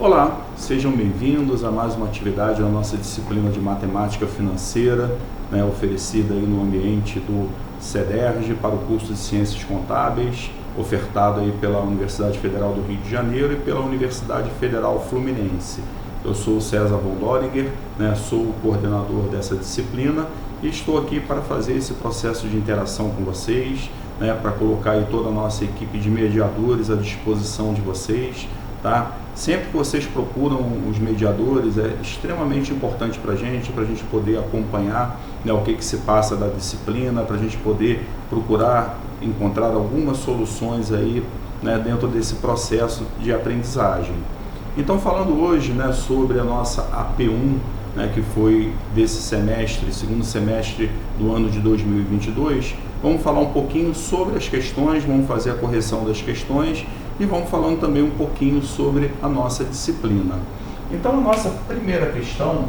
Olá, sejam bem-vindos a mais uma atividade da nossa disciplina de Matemática Financeira, oferecida aí no ambiente do CEDERJ para o curso de Ciências Contábeis, ofertado aí pela Universidade Federal do Rio de Janeiro e pela Universidade Federal Fluminense. Eu sou o César Voldoriger, sou o coordenador dessa disciplina e estou aqui para fazer esse processo de interação com vocês, para colocar aí toda a nossa equipe de mediadores à disposição de vocês. Tá? Sempre que vocês procuram os mediadores, é extremamente importante para a gente poder acompanhar o que se passa da disciplina, para a gente poder procurar encontrar algumas soluções aí, dentro desse processo de aprendizagem. Então, falando hoje sobre a nossa AP1, que foi desse semestre, segundo semestre do ano de 2022, vamos falar um pouquinho sobre as questões, vamos fazer a correção das questões e vamos falando também um pouquinho sobre a nossa disciplina. Então, a nossa primeira questão,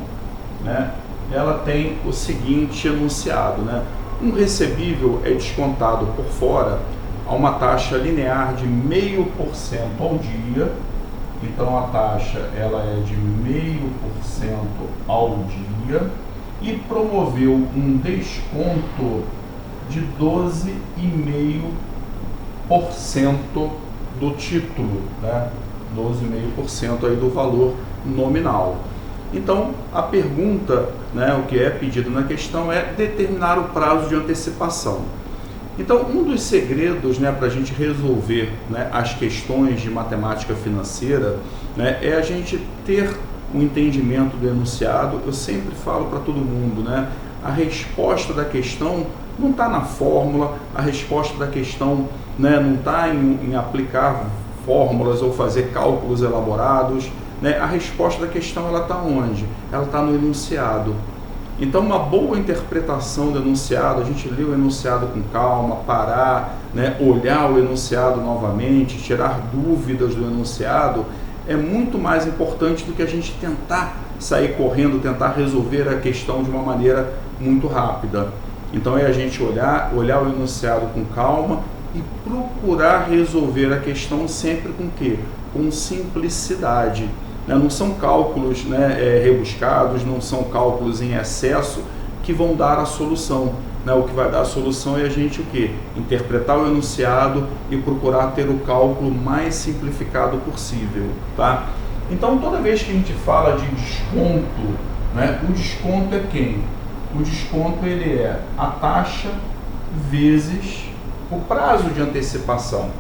ela tem o seguinte enunciado, um recebível é descontado por fora a uma taxa linear de 0,5% ao dia. Então, a taxa ela é de 0,5% ao dia e promoveu um desconto de 12,5% do título, 12,5% aí do valor nominal. Então, a pergunta, o que é pedido na questão é determinar o prazo de antecipação. Então, um dos segredos para a gente resolver as questões de matemática financeira é a gente ter um entendimento do enunciado. Eu sempre falo para todo mundo, a resposta da questão não está na fórmula, a resposta da questão não está em aplicar fórmulas ou fazer cálculos elaborados. A resposta da questão ela está onde? Ela está no enunciado. Então, uma boa interpretação do enunciado, a gente lê o enunciado com calma, parar, olhar o enunciado novamente, tirar dúvidas do enunciado, é muito mais importante do que a gente tentar sair correndo, tentar resolver a questão de uma maneira muito rápida. Então, é a gente olhar o enunciado com calma e procurar resolver a questão sempre com quê? Com simplicidade. Não são cálculos rebuscados, não são cálculos em excesso que vão dar a solução. O que vai dar a solução é a gente o quê? Interpretar o enunciado e procurar ter o cálculo mais simplificado possível. Tá? Então, toda vez que a gente fala de desconto, o desconto é quem? O desconto ele é a taxa vezes o prazo de antecipação.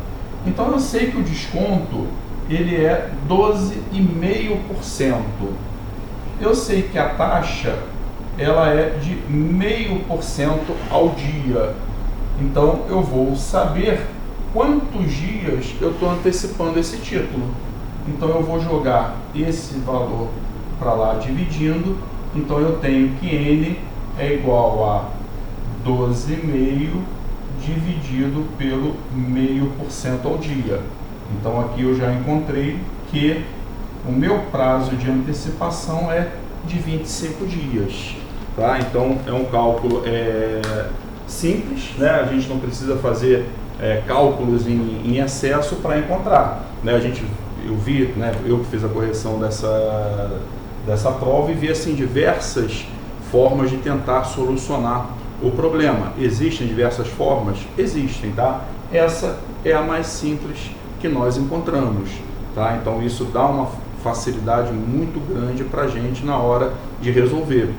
Então, eu sei que o desconto ele é 12,5%. Eu sei que a taxa ela é de 0,5% ao dia. Então, eu vou saber quantos dias eu estou antecipando esse título. Então, eu vou jogar esse valor para lá dividindo. Então, eu tenho que N é igual a 12,5% dividido pelo 0,5% ao dia. Então, aqui eu já encontrei que o meu prazo de antecipação é de 25 dias. Tá? Então, é um cálculo simples, a gente não precisa fazer cálculos em excesso para encontrar. Eu vi, eu que fiz a correção dessa prova e vi assim, diversas formas de tentar solucionar o problema. Existem diversas formas? Existem, tá? Essa é a mais simples que nós encontramos, tá? Então isso dá uma facilidade muito grande para a gente na hora de resolver.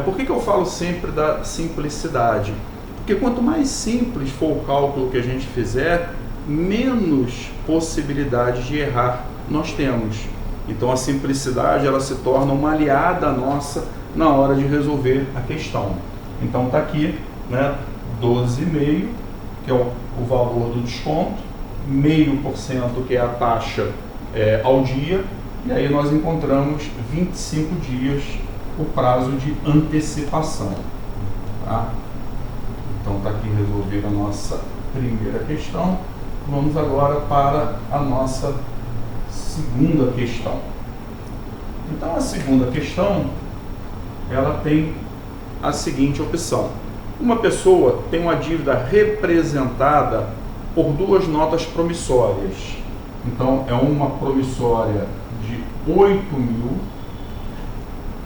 Por que eu falo sempre da simplicidade? Porque quanto mais simples for o cálculo que a gente fizer, menos possibilidade de errar nós temos. Então a simplicidade ela se torna uma aliada nossa na hora de resolver a questão. Então está aqui, 12,5%, que é o valor do desconto, 0,5% que é a taxa ao dia, e aí nós encontramos 25 dias o prazo de antecipação. Tá? Então está aqui resolvida a nossa primeira questão. Vamos agora para a nossa segunda questão. Então a segunda questão ela tem a seguinte opção. Uma pessoa tem uma dívida representada por duas notas promissórias. Então, é uma promissória de 8.000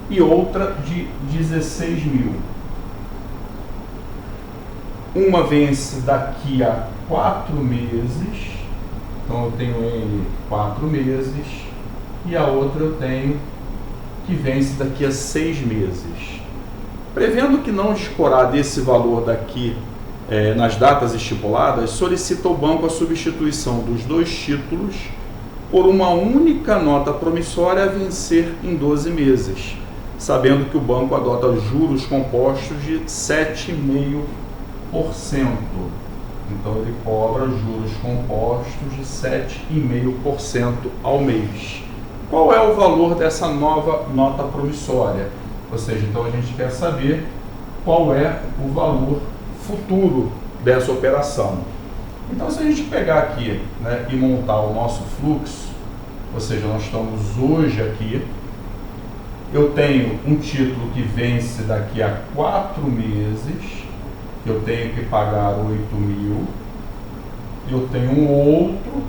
e outra de 16.000. Uma vence daqui a 4 meses, então eu tenho N 4 meses, e a outra eu tenho que vence daqui a 6 meses. Prevendo que não discorra desse valor daqui nas datas estipuladas, solicita ao banco a substituição dos dois títulos por uma única nota promissória a vencer em 12 meses, sabendo que o banco adota juros compostos de 7,5%. Então ele cobra juros compostos de 7,5% ao mês. Qual é o valor dessa nova nota promissória? Ou seja, então a gente quer saber qual é o valor futuro dessa operação. Então, se a gente pegar aqui, né, e montar o nosso fluxo, ou seja, nós estamos hoje aqui, eu tenho um título que vence daqui a 4 meses, eu tenho que pagar 8.000, eu tenho um outro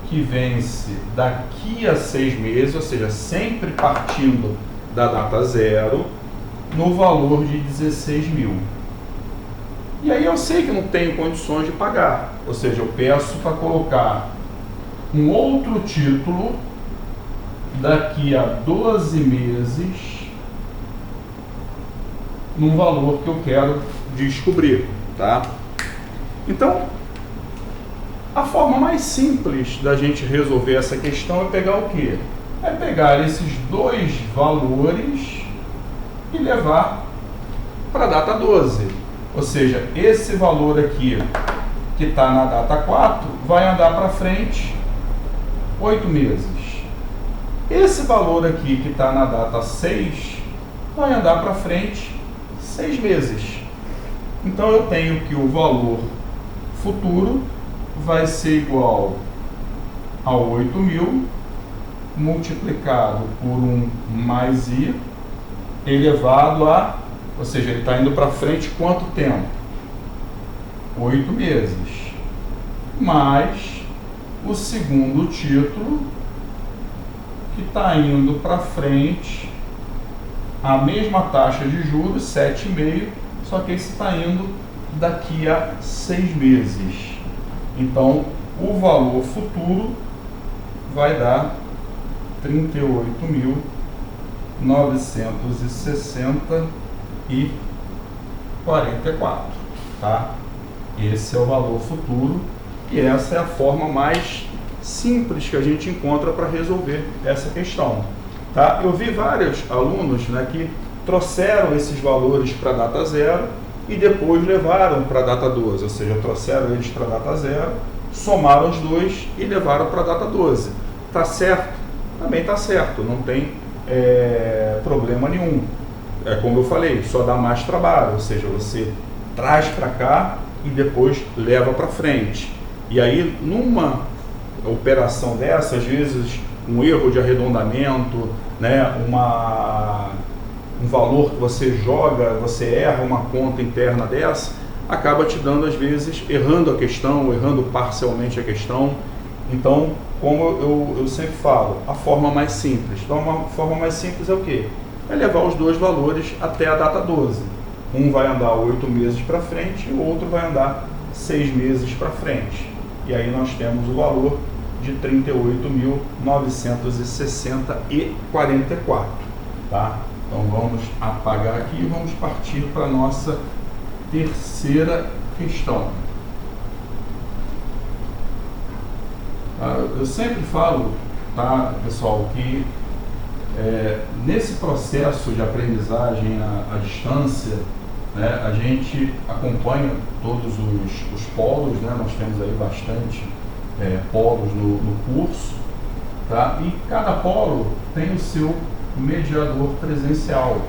que vence daqui a 6 meses, ou seja, sempre partindo da data zero, no valor de 16.000. E aí eu sei que não tenho condições de pagar, ou seja, eu peço para colocar um outro título daqui a 12 meses num valor que eu quero descobrir, tá? Então, a forma mais simples da gente resolver essa questão é pegar o quê? É pegar esses dois valores e levar para a data 12. Ou seja, esse valor aqui, que está na data 4, vai andar para frente 8 meses. Esse valor aqui, que está na data 6, vai andar para frente 6 meses. Então, eu tenho que o valor futuro vai ser igual a 8.000 multiplicado por 1 mais I elevado a, ou seja, ele está indo para frente quanto tempo? 8 meses. Mais o segundo título, que está indo para frente a mesma taxa de juros, 7,5, só que esse está indo daqui a 6 meses. Então, o valor futuro vai dar 38.960,44, tá? Esse é o valor futuro e essa é a forma mais simples que a gente encontra para resolver essa questão, tá? Eu vi vários alunos, né, que trouxeram esses valores para a data zero e depois levaram para a data 12, ou seja, trouxeram eles para a data zero, somaram os dois e levaram para a data 12. Tá certo? Também tá certo, não tem problema nenhum. É como eu falei, só dá mais trabalho, ou seja, você traz para cá e depois leva para frente. E aí, numa operação dessa, às vezes um erro de arredondamento, né, um valor que você joga, você erra uma conta interna dessa, acaba te dando, às vezes, errando a questão, errando parcialmente a questão. Então, como eu sempre falo, a forma mais simples. Então, a forma mais simples é o quê? É levar os dois valores até a data 12. Um vai andar 8 meses para frente e o outro vai andar 6 meses para frente. E aí nós temos o valor de 38.960,44, tá? Então vamos apagar aqui e vamos partir para a nossa terceira questão. Eu sempre falo, tá, pessoal, que nesse processo de aprendizagem à distância, né, a gente acompanha todos os polos, né, nós temos aí bastante polos no curso, tá, e cada polo tem o seu mediador presencial.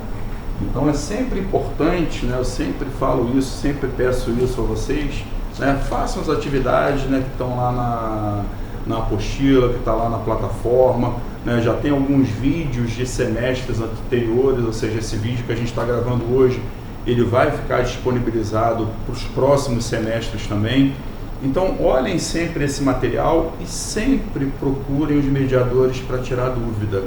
Então é sempre importante, né, eu sempre falo isso, sempre peço isso a vocês, né, façam as atividades, né, que estão lá na apostila, que está lá na plataforma, né, já tem alguns vídeos de semestres anteriores, ou seja, esse vídeo que a gente está gravando hoje, ele vai ficar disponibilizado para os próximos semestres também. Então, olhem sempre esse material e sempre procurem os mediadores para tirar dúvida.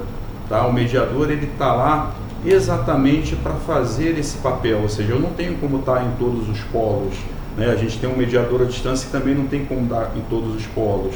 Tá? O mediador ele está lá exatamente para fazer esse papel, ou seja, eu não tenho como estar em todos os polos, né? A gente tem um mediador à distância que também não tem como dar em todos os polos.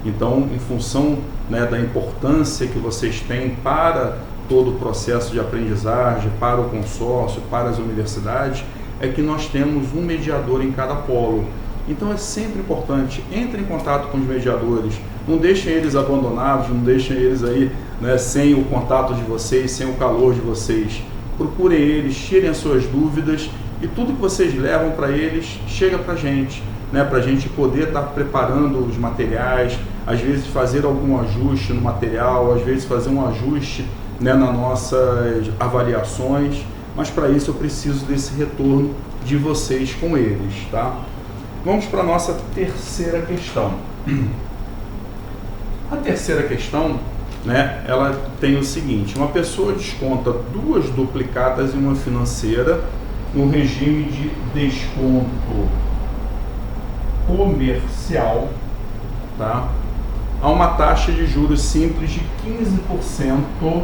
Então, em função, né, da importância que vocês têm para todo o processo de aprendizagem, para o consórcio, para as universidades, é que nós temos um mediador em cada polo. Então é sempre importante, entre em contato com os mediadores, não deixem eles abandonados, não deixem eles aí, né, sem o contato de vocês, sem o calor de vocês. Procurem eles, tirem as suas dúvidas e tudo que vocês levam para eles, chega para a gente, né, para a gente poder estar preparando os materiais, às vezes fazer algum ajuste no material, às vezes fazer um ajuste, né, nas nossas avaliações, mas para isso eu preciso desse retorno de vocês com eles, tá? Vamos para a nossa terceira questão. A terceira questão, né, ela tem o seguinte: uma pessoa desconta 2 duplicatas em uma financeira no regime de desconto comercial, tá, a uma taxa de juros simples de 15%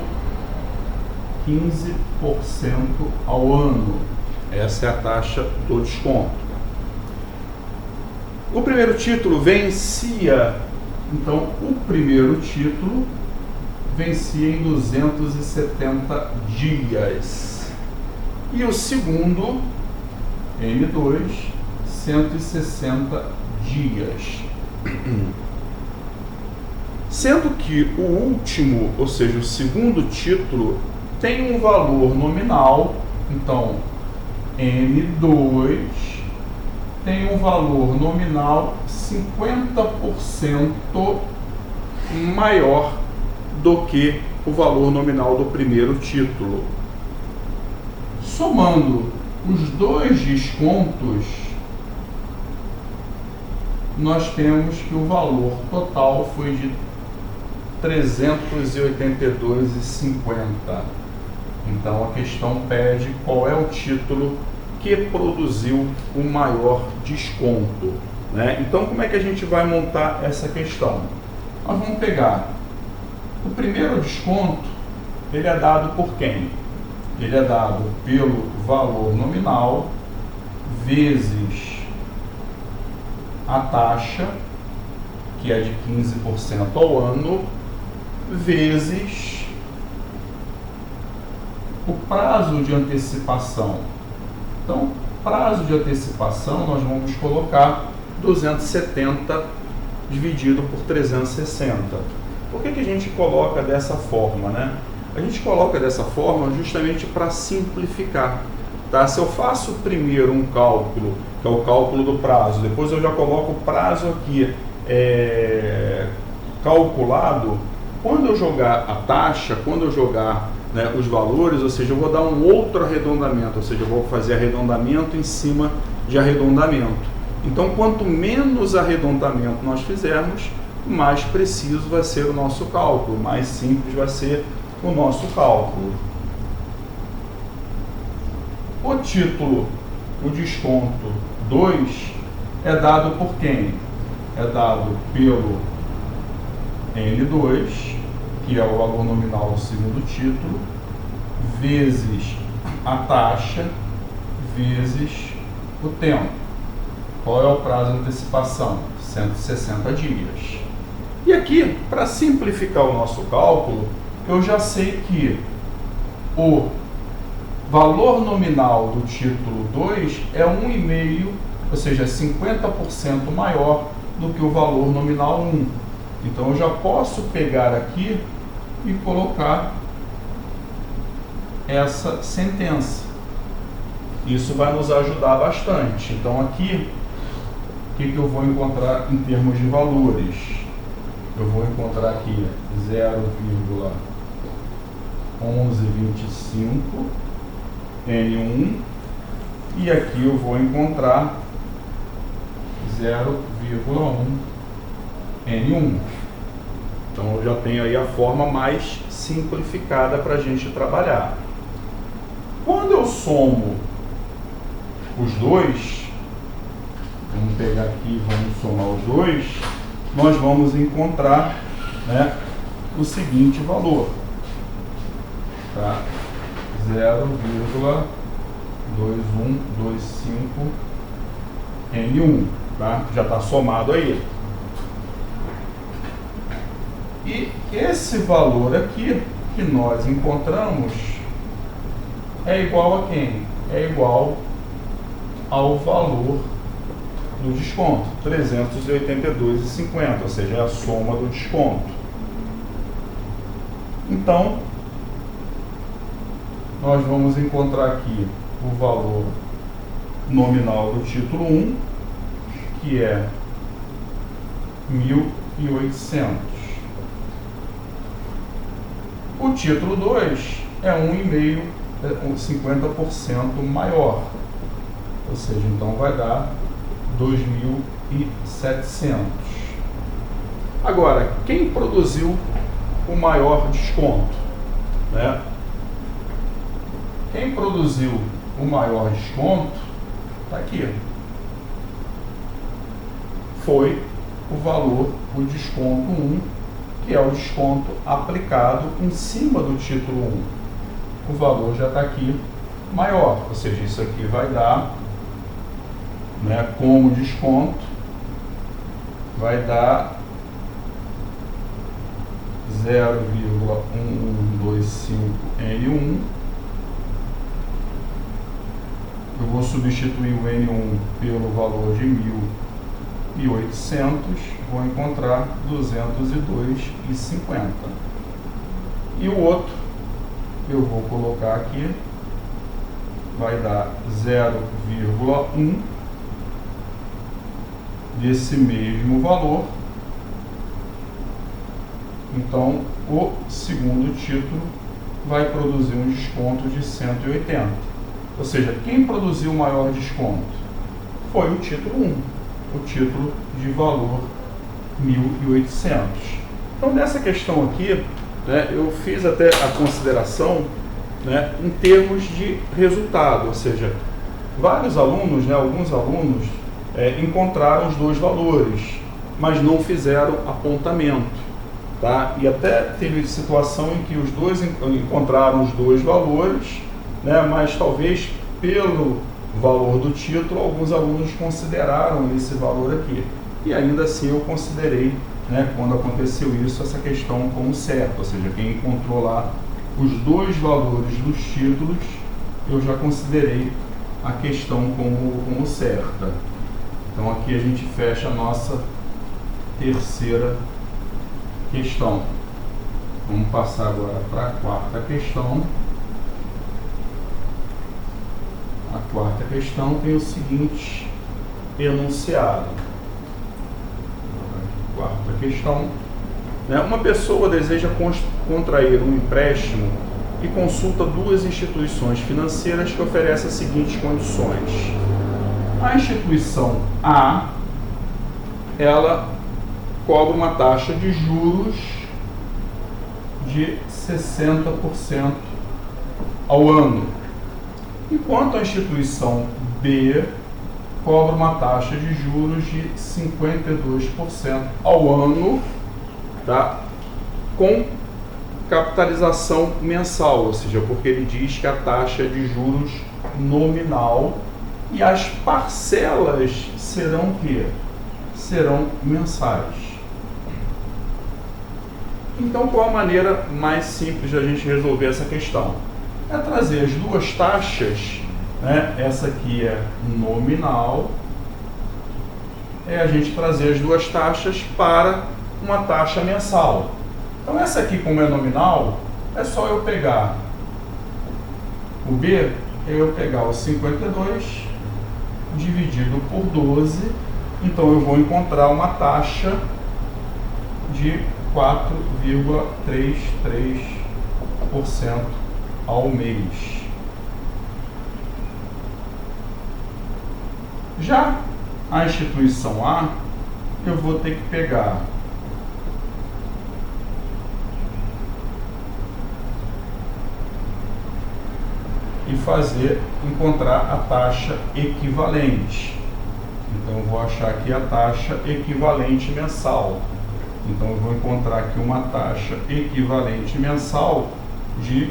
ao ano. Essa é a taxa do desconto. O primeiro título vencia, então o primeiro título vencia em 270 dias. E o segundo, M2, 160 dias. Sendo que o último, ou seja, o segundo título, tem um valor nominal, então M2 tem um valor nominal 50% maior do que o valor nominal do primeiro título. Somando os 2 descontos, nós temos que o valor total foi de 382,50. Então a questão pede qual é o título que produziu o maior desconto, né? Então como é que a gente vai montar essa questão? Nós vamos pegar o primeiro desconto, ele é dado por quem? Ele é dado pelo valor nominal vezes a taxa, que é de 15% ao ano, vezes o prazo de antecipação. Então, prazo de antecipação, nós vamos colocar 270 dividido por 360. Por que a gente coloca dessa forma, né? A gente coloca dessa forma justamente para simplificar, tá? Se eu faço primeiro um cálculo, que é o cálculo do prazo, depois eu já coloco o prazo aqui calculado, quando eu jogar a taxa, quando eu jogar, né, os valores, ou seja, eu vou dar um outro arredondamento, ou seja, eu vou fazer arredondamento em cima de arredondamento. Então, quanto menos arredondamento nós fizermos, mais preciso vai ser o nosso cálculo, mais simples vai ser o nosso cálculo. O título, o desconto 2, é dado por quem? É dado pelo N2, que é o valor nominal do segundo título, vezes a taxa, vezes o tempo. Qual é o prazo de antecipação? 160 dias. E aqui, para simplificar o nosso cálculo, eu já sei que o valor nominal do título 2 é 1,5, ou seja, 50% maior do que o valor nominal 1. Então eu já posso pegar aqui e colocar essa sentença. Isso vai nos ajudar bastante. Então aqui, o que eu vou encontrar em termos de valores? Eu vou encontrar aqui 0,1125 N1 e aqui eu vou encontrar 0,1 N1. Então eu já tenho aí a forma mais simplificada para a gente trabalhar. Quando eu somo os dois, vamos pegar aqui e vamos somar os dois, nós vamos encontrar, né, o seguinte valor, tá? 0,2125N1, tá? Já está somado aí. E esse valor aqui que nós encontramos é igual a quem? É igual ao valor do desconto, 382,50, ou seja, é a soma do desconto. Então, nós vamos encontrar aqui o valor nominal do título 1, que é 1.800. O título 2 é 1,5, 50% maior, ou seja, então vai dar 2.700. Agora, quem produziu o maior desconto, né? Quem produziu o maior desconto está aqui. Foi o valor, o desconto 1, que é o desconto aplicado em cima do título 1. O valor já está aqui maior, ou seja, isso aqui vai dar, né, como desconto, vai dar 0,1125N1. Eu vou substituir o N1 pelo valor de 1.800, vou encontrar 202,50. E o outro, eu vou colocar aqui, vai dar 0,1 desse mesmo valor. Então, o segundo título vai produzir um desconto de 180. Ou seja, quem produziu o maior desconto foi o título 1, o título de valor 1.800. Então, nessa questão aqui, né, eu fiz até a consideração, né, em termos de resultado, ou seja, vários alunos, né, alguns alunos encontraram os dois valores, mas não fizeram apontamento. Tá? E até teve situação em que os dois encontraram os dois valores, né, mas talvez pelo valor do título, alguns alunos consideraram esse valor aqui. E ainda assim eu considerei, né, quando aconteceu isso, essa questão como certa, ou seja, quem encontrou lá os dois valores dos títulos, eu já considerei a questão como certa. Então aqui a gente fecha a nossa terceira questão. Vamos passar agora para a quarta questão. A quarta questão tem o seguinte enunciado. Quarta questão, né? Uma pessoa deseja contrair um empréstimo e consulta duas instituições financeiras que oferecem as seguintes condições. A instituição A, ela cobra uma taxa de juros de 60% ao ano, enquanto a instituição B cobra uma taxa de juros de 52% ao ano, tá? Com capitalização mensal, ou seja, porque ele diz que a taxa de juros nominal e as parcelas serão o quê? Serão mensais. Então, qual a maneira mais simples de a gente resolver essa questão? É trazer as duas taxas, né? Essa aqui é nominal, é a gente trazer as duas taxas para uma taxa mensal. Então, essa aqui, como é nominal, é só eu pegar o B, eu pegar o 52 dividido por 12, então eu vou encontrar uma taxa de 4,33% ao mês. Já a instituição A, eu vou ter que pegar e encontrar a taxa equivalente. Então eu vou achar aqui a taxa equivalente mensal. Então eu vou encontrar aqui uma taxa equivalente mensal de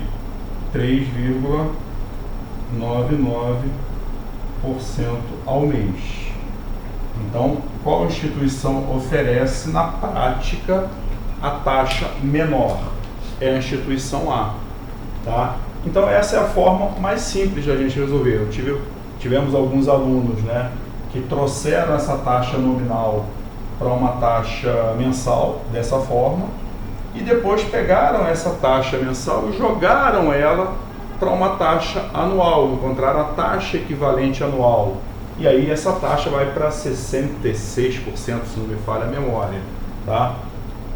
3,99% ao mês. Então, qual instituição oferece na prática a taxa menor? É a instituição A, tá? Então essa é a forma mais simples de a gente resolver. Tivemos alguns alunos, né, que trouxeram essa taxa nominal para uma taxa mensal dessa forma e depois pegaram essa taxa mensal e jogaram ela para uma taxa anual, encontraram a taxa equivalente anual. E aí essa taxa vai para 66%, se não me falha a memória, tá?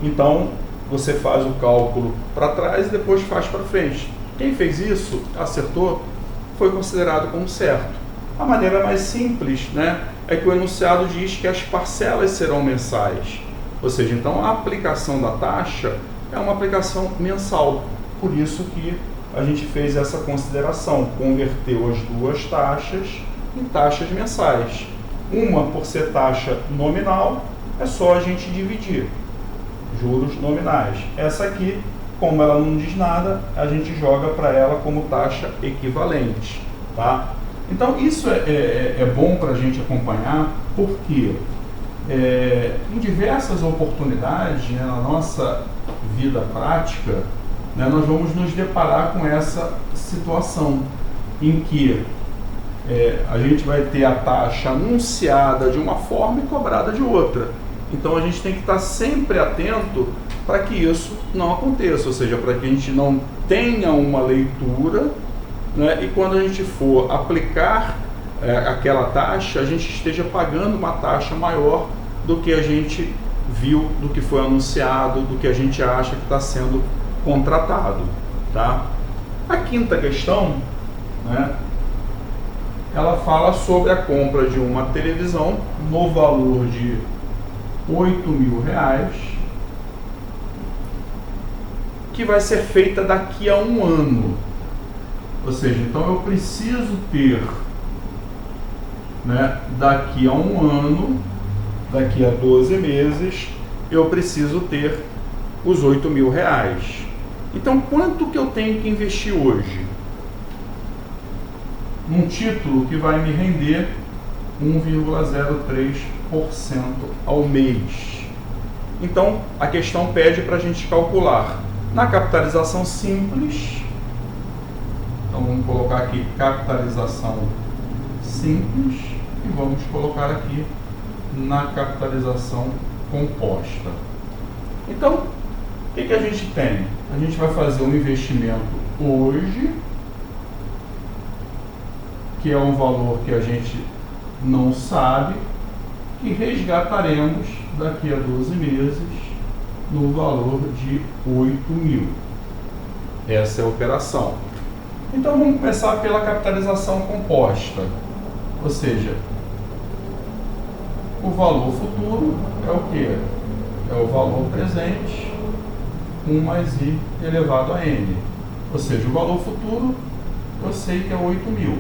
Então, você faz o cálculo para trás e depois faz para frente. Quem fez isso, acertou, foi considerado como certo. A maneira mais simples, né, é que o enunciado diz que as parcelas serão mensais. Ou seja, então a aplicação da taxa é uma aplicação mensal. Por isso que a gente fez essa consideração, converteu as duas taxas em taxas mensais. Uma, por ser taxa nominal, é só a gente dividir, juros nominais. Essa aqui, como ela não diz nada, a gente joga para ela como taxa equivalente, tá? Então isso é bom para a gente acompanhar, porque em diversas oportunidades, né, na nossa vida prática, né, nós vamos nos deparar com essa situação em que a gente vai ter a taxa anunciada de uma forma e cobrada de outra. Então a gente tem que estar sempre atento para que isso não aconteça, ou seja, para que a gente não tenha uma leitura, né, e quando a gente for aplicar aquela taxa, a gente esteja pagando uma taxa maior do que a gente viu, do que foi anunciado, do que a gente acha que está sendo contratado, tá? A quinta questão, né, ela fala sobre a compra de uma televisão no valor de R$8.000, que vai ser feita daqui a um ano. Ou seja, então eu preciso ter, né, daqui a um ano, daqui a 12 meses, eu preciso ter os R$8.000. Então, quanto que eu tenho que investir hoje? Num título que vai me render 1,03% ao mês. Então, a questão pede para a gente calcular. Na capitalização simples, então vamos colocar aqui capitalização simples e vamos colocar aqui na capitalização composta. Então, o que a gente tem? A gente vai fazer um investimento hoje, que é um valor que a gente não sabe, que resgataremos daqui a 12 meses no valor de R$8.000. Essa é a operação. Então vamos começar pela capitalização composta, ou seja, o valor futuro é o que? É o valor presente, 1 mais I elevado a N. Ou seja, o valor futuro eu sei que é 8.000.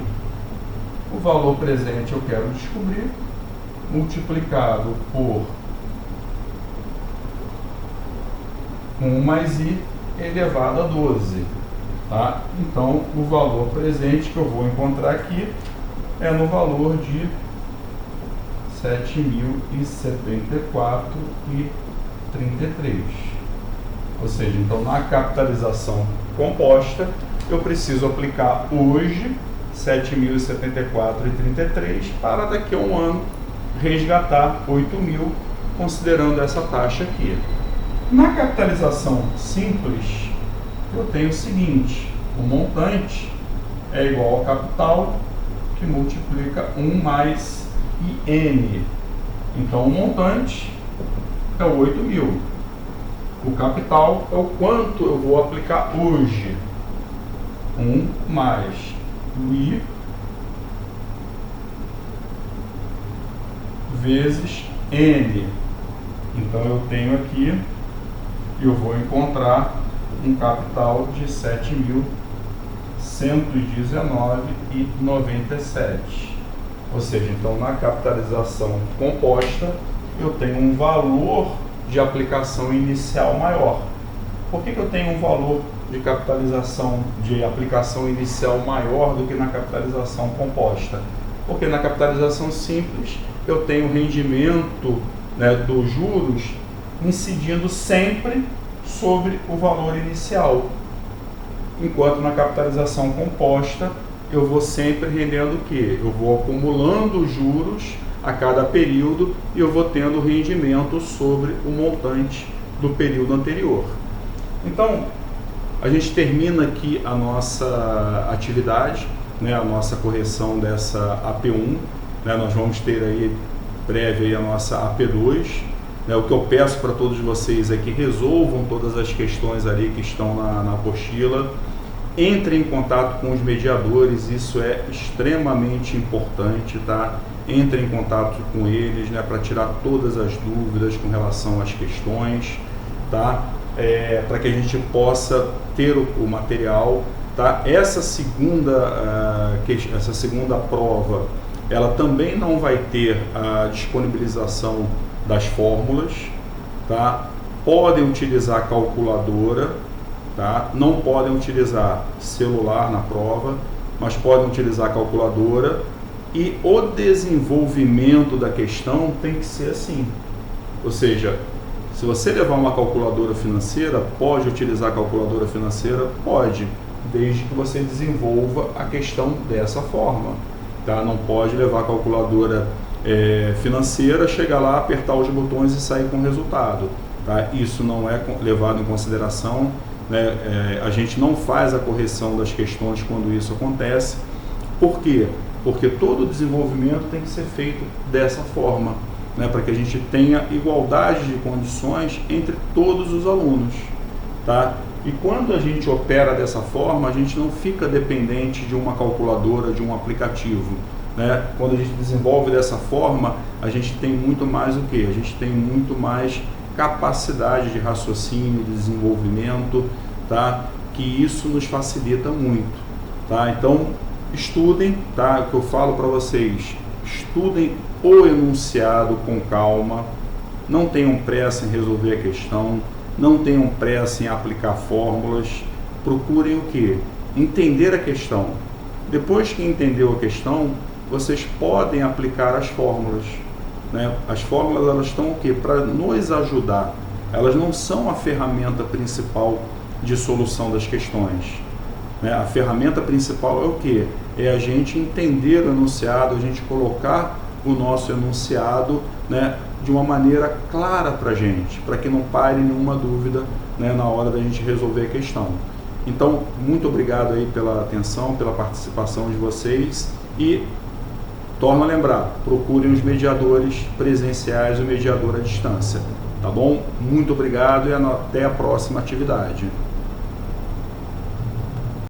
O valor presente eu quero descobrir, multiplicado por 1 mais I elevado a 12. Tá? Então, o valor presente que eu vou encontrar aqui é no valor de 7.074,33. Ou seja, então na capitalização composta eu preciso aplicar hoje 7.074,33 para daqui a um ano resgatar 8.000, considerando essa taxa aqui. Na capitalização simples, eu tenho o seguinte: o montante é igual ao capital, que multiplica 1 mais IN. Então o montante é o 8.000. O capital é o quanto eu vou aplicar hoje. 1 mais o I vezes N. Então eu tenho aqui, eu vou encontrar um capital de 7.119,97. Ou seja, então na capitalização composta eu tenho um valor de aplicação inicial maior. Por que eu tenho um valor de capitalização de aplicação inicial maior do que na capitalização composta? Porque na capitalização simples eu tenho rendimento, né, dos juros incidindo sempre sobre o valor inicial, enquanto na capitalização composta eu vou sempre rendendo o quê? Eu vou acumulando juros a cada período e eu vou tendo rendimento sobre o montante do período anterior. Então, a gente termina aqui a nossa atividade, né, a nossa correção dessa AP1, né, nós vamos ter aí breve aí a nossa AP2, né, o que eu peço para todos vocês é que resolvam todas as questões ali que estão na apostila, entrem em contato com os mediadores, isso é extremamente importante, tá? Entrem em contato com eles, né, para tirar todas as dúvidas com relação às questões, tá? Para que a gente possa ter o material, tá? Essa segunda prova, ela também não vai ter a disponibilização das fórmulas, tá? Podem utilizar a calculadora, tá? Não podem utilizar celular na prova, mas podem utilizar a calculadora, e o desenvolvimento da questão tem que ser assim, ou seja, se você levar uma calculadora financeira, pode utilizar a calculadora financeira? Pode, desde que você desenvolva a questão dessa forma, tá? Não pode levar a calculadora financeira, chegar lá, apertar os botões e sair com o resultado, tá? Isso não é levado em consideração, né? A gente não faz a correção das questões quando isso acontece. Por quê? Porque todo o desenvolvimento tem que ser feito dessa forma, né, para que a gente tenha igualdade de condições entre todos os alunos, tá? E quando a gente opera dessa forma, a gente não fica dependente de uma calculadora, de um aplicativo, né? Quando a gente desenvolve dessa forma, a gente tem muito mais o quê? A gente tem muito mais capacidade de raciocínio, de desenvolvimento, tá? Que isso nos facilita muito, tá? Então, estudem, tá? O que eu falo para vocês, estudem o enunciado com calma, não tenham pressa em resolver a questão, não tenham pressa em aplicar fórmulas, procurem o quê? Entender a questão. Depois que entendeu a questão, vocês podem aplicar as fórmulas, né? As fórmulas, elas estão o quê? Para nos ajudar, elas não são a ferramenta principal de solução das questões, né? A ferramenta principal é o quê? É a gente entender o enunciado, a gente colocar o nosso enunciado, né, de uma maneira clara para a gente, para que não pare nenhuma dúvida, né, na hora da gente resolver a questão. Então, muito obrigado aí pela atenção, pela participação de vocês, e torno a lembrar, procurem os mediadores presenciais e o mediador à distância, tá bom? Muito obrigado e até a próxima atividade.